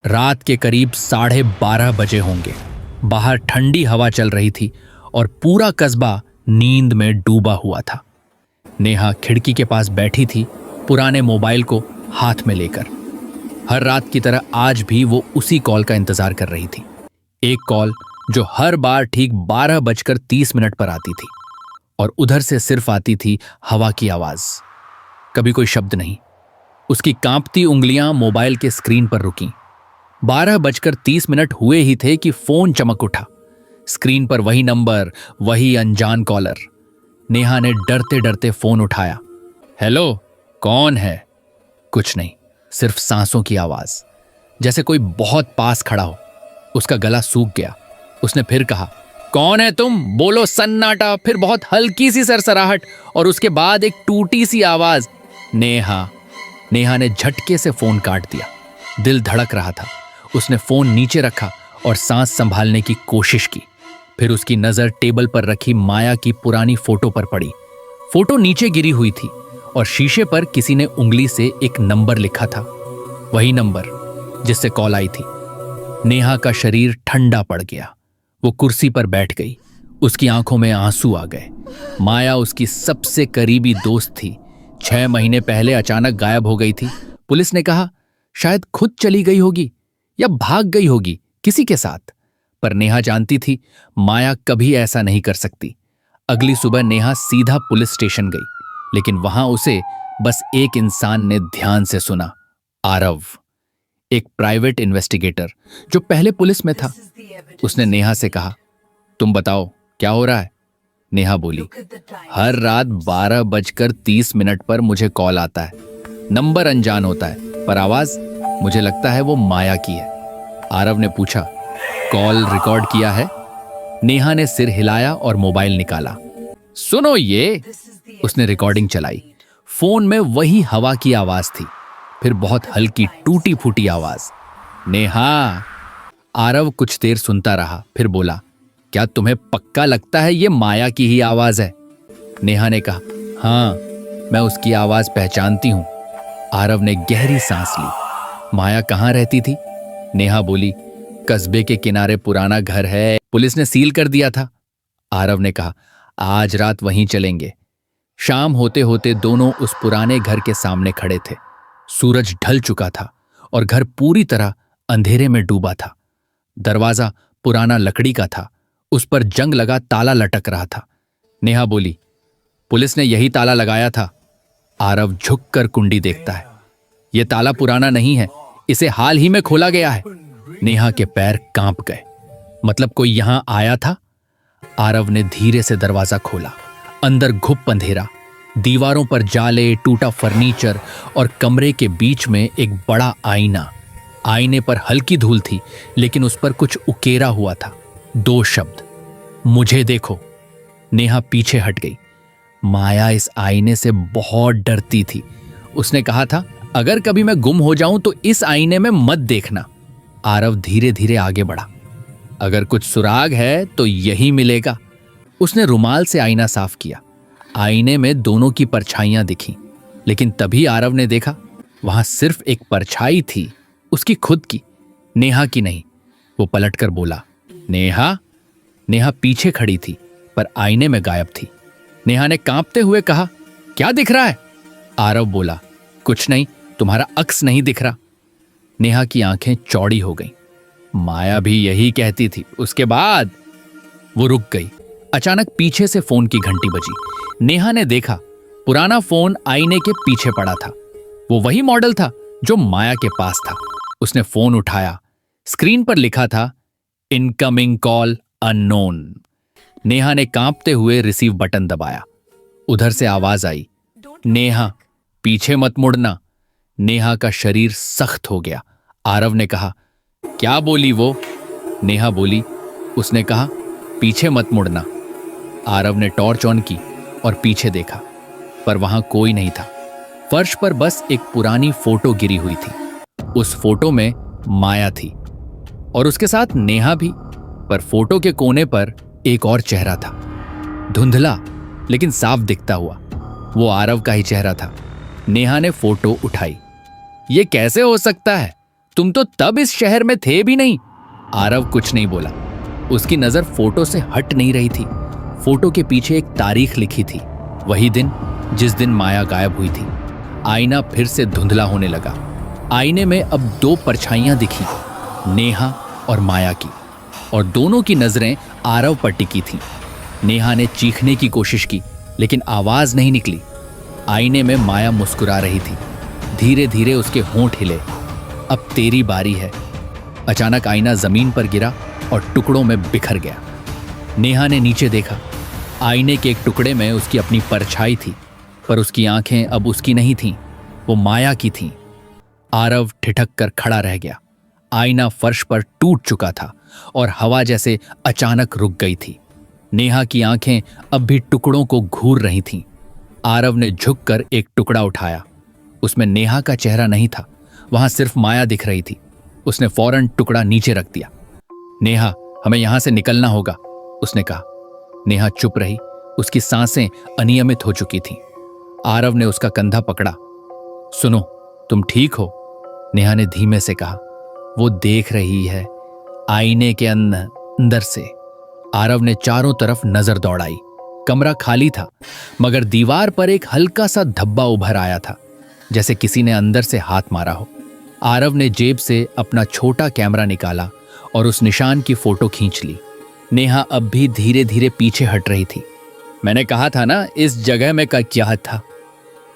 रात के करीब 12:30 बजे होंगे। बाहर ठंडी हवा चल रही थी और पूरा कस्बा नींद में डूबा हुआ था। नेहा खिड़की के पास बैठी थी, पुराने मोबाइल को हाथ में लेकर। हर रात की तरह आज भी वो उसी कॉल का इंतजार कर रही थी। एक कॉल जो हर बार ठीक 12:30 पर आती थी और उधर से सिर्फ आती थी हवा की आवाज, कभी कोई शब्द नहीं। उसकी कांपती उंगलियां मोबाइल के स्क्रीन पर रुकीं। 12:30 हुए ही थे कि फोन चमक उठा। स्क्रीन पर वही नंबर, वही अनजान कॉलर। नेहा ने डरते डरते फोन उठाया। हेलो, कौन है? कुछ नहीं, सिर्फ सांसों की आवाज, जैसे कोई बहुत पास खड़ा हो। उसका गला सूख गया। उसने फिर कहा, कौन है तुम? बोलो। सन्नाटा, फिर बहुत हल्की सी सरसराहट और उसके बाद एक टूटी सी आवाज, नेहा। नेहा ने झटके से फोन काट दिया। दिल धड़क रहा था। उसने फोन नीचे रखा और सांस संभालने की कोशिश की। फिर उसकी नजर टेबल पर रखी माया की पुरानी फोटो पर पड़ी। फोटो नीचे गिरी हुई थी और शीशे पर किसी ने उंगली से एक नंबर लिखा था, वही नंबर जिससे कॉल आई थी। नेहा का शरीर ठंडा पड़ गया। वो कुर्सी पर बैठ गई। उसकी आंखों में आंसू आ गए। माया उसकी सबसे करीबी दोस्त थी। 6 महीने पहले अचानक गायब हो गई थी। पुलिस ने कहा शायद खुद चली गई होगी या भाग गई होगी किसी के साथ, पर नेहा जानती थी माया कभी ऐसा नहीं कर सकती। अगली सुबह नेहा सीधा पुलिस स्टेशन गई, लेकिन वहां उसे बस एक इंसान ने ध्यान से सुना, आरव, एक प्राइवेट इन्वेस्टिगेटर जो पहले पुलिस में था। उसने नेहा से कहा, तुम बताओ क्या हो रहा है? नेहा बोली, हर रात 12:30 पर मुझे कॉल आता है। नंबर अनजान होता है, पर आवाज मुझे लगता है वो माया की है। आरव ने पूछा, कॉल रिकॉर्ड किया है? नेहा ने सिर हिलाया और मोबाइल निकाला। सुनो ये। उसने रिकॉर्डिंग चलाई। फोन में वही हवा की आवाज थी, फिर बहुत हल्की टूटी फूटी आवाज, नेहा। आरव कुछ देर सुनता रहा, फिर बोला, क्या तुम्हें पक्का लगता है ये माया की ही आवाज है? नेहा ने कहा, हाँ, मैं उसकी आवाज पहचानती हूं। आरव ने गहरी सांस ली। माया कहाँ रहती थी? नेहा बोली, कस्बे के किनारे पुराना घर है, पुलिस ने सील कर दिया था। आरव ने कहा, आज रात वहीं चलेंगे। शाम होते होते दोनों उस पुराने घर के सामने खड़े थे। सूरज ढल चुका था और घर पूरी तरह अंधेरे में डूबा था। दरवाजा पुराना लकड़ी का था, उस पर जंग लगा ताला लटक रहा था। नेहा बोली, पुलिस ने यही ताला लगाया था। आरव झुककर कुंडी देखता है। यह ताला पुराना नहीं है, इसे हाल ही में खोला गया है। नेहा के पैर कांप गए। मतलब कोई यहां आया था? आरव ने धीरे से दरवाजा खोला। अंदर घुप अंधेरा, दीवारों पर जाले, टूटा फर्नीचर और कमरे के बीच में एक बड़ा आईना। आईने पर हल्की धूल थी, लेकिन उस पर कुछ उकेरा हुआ था। 2 शब्द, मुझे देखो। नेहा पीछे हट गई। माया इस आईने से बहुत डरती थी। उसने कहा था, अगर कभी मैं गुम हो जाऊं तो इस आईने में मत देखना। आरव धीरे धीरे आगे बढ़ा। अगर कुछ सुराग है तो यही मिलेगा। उसने रुमाल से आईना साफ किया। आईने में दोनों की परछाइयां दिखीं, लेकिन तभी आरव ने देखा वहां सिर्फ एक परछाई थी, उसकी खुद की, नेहा की नहीं। वो पलटकर बोला, नेहा। नेहा पीछे खड़ी थी, पर आईने में गायब थी। नेहा ने कांपते हुए कहा, क्या दिख रहा है? आरव बोला, कुछ नहीं, तुम्हारा अक्स नहीं दिख रहा। नेहा की आंखें चौड़ी हो गईं। माया भी यही कहती थी। उसके बाद वो रुक गई। अचानक पीछे से फोन की घंटी बजी। नेहा ने देखा पुराना फोन आईने के पीछे पड़ा था। वो वही मॉडल था जो माया के पास था। उसने फोन उठाया। स्क्रीन पर लिखा था, इनकमिंग कॉल अननोन। नेहा ने कांपते हुए रिसीव बटन दबाया। उधर से आवाज आई, नेहा, पीछे मत मुड़ना। नेहा का शरीर सख्त हो गया। आरव ने कहा, क्या बोली वो? नेहा बोली, उसने कहा, पीछे मत मुड़ना। आरव ने टॉर्च ऑन की और पीछे देखा, पर वहां कोई नहीं था। फर्श पर बस एक पुरानी फोटो गिरी हुई थी। उस फोटो में माया थी और उसके साथ नेहा भी, पर फोटो के कोने पर एक और चेहरा था, धुंधला लेकिन साफ दिखता हुआ। वो आरव का ही चेहरा था। नेहा ने फोटो उठाई। ये कैसे हो सकता है? तुम तो तब इस शहर में थे भी नहीं। आरव कुछ नहीं बोला। उसकी नजर फोटो से हट नहीं रही थी। फोटो के पीछे एक तारीख लिखी थी, वही दिन जिस दिन माया गायब हुई थी। आईना फिर से धुंधला होने लगा। आईने में अब 2 परछाइयां दिखी, नेहा और माया की, और दोनों की नजरें आरव पर टिकी थीं। नेहा ने चीखने की कोशिश की, लेकिन आवाज नहीं निकली। आईने में माया मुस्कुरा रही थी। धीरे धीरे उसके होंठ हिले। अब तेरी बारी है। अचानक आईना जमीन पर गिरा और टुकड़ों में बिखर गया। नेहा ने नीचे देखा। आईने के एक टुकड़े में उसकी अपनी परछाई थी, पर उसकी आंखें अब उसकी नहीं थीं, वो माया की थीं। आरव ठिठक कर खड़ा रह गया। आईना फर्श पर टूट चुका था और हवा जैसे अचानक रुक गई थी। नेहा की आंखें अब भी टुकड़ों को घूर रही थीं। आरव ने झुककर एक टुकड़ा उठाया। उसमें नेहा का चेहरा नहीं था, वहां सिर्फ माया दिख रही थी। उसने फौरन टुकड़ा नीचे रख दिया। नेहा, हमें यहां से निकलना होगा, उसने कहा। नेहा चुप रही। उसकी सांसें अनियमित हो चुकी थीं। आरव ने उसका कंधा पकड़ा। सुनो, तुम ठीक हो? नेहा ने धीमे से कहा। वो देख रही है, आईने के अंदर से। आरव ने चारों तरफ नजर दौड़ाई। कमरा खाली था, मगर दीवार पर एक हल्का सा धब्बा उभर आया था, जैसे किसी ने अंदर से हाथ मारा हो। आरव ने जेब से अपना छोटा कैमरा निकाला और उस निशान की फोटो खींच ली। नेहा अब भी धीरे धीरे पीछे हट रही थी। मैंने कहा था ना, इस जगह में क्या था।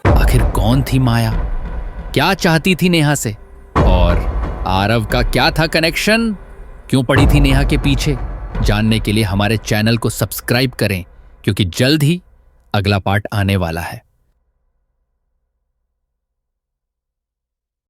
आखिर कौन थी माया? क्या चाहती थी नेहा से? और आरव का क्या था कनेक्शन? क्यों पड़ी थी नेहा के पीछे? जानने के लिए हमारे चैनल को सब्सक्राइब करें, क्योंकि जल्द ही अगला पार्ट आने वाला है।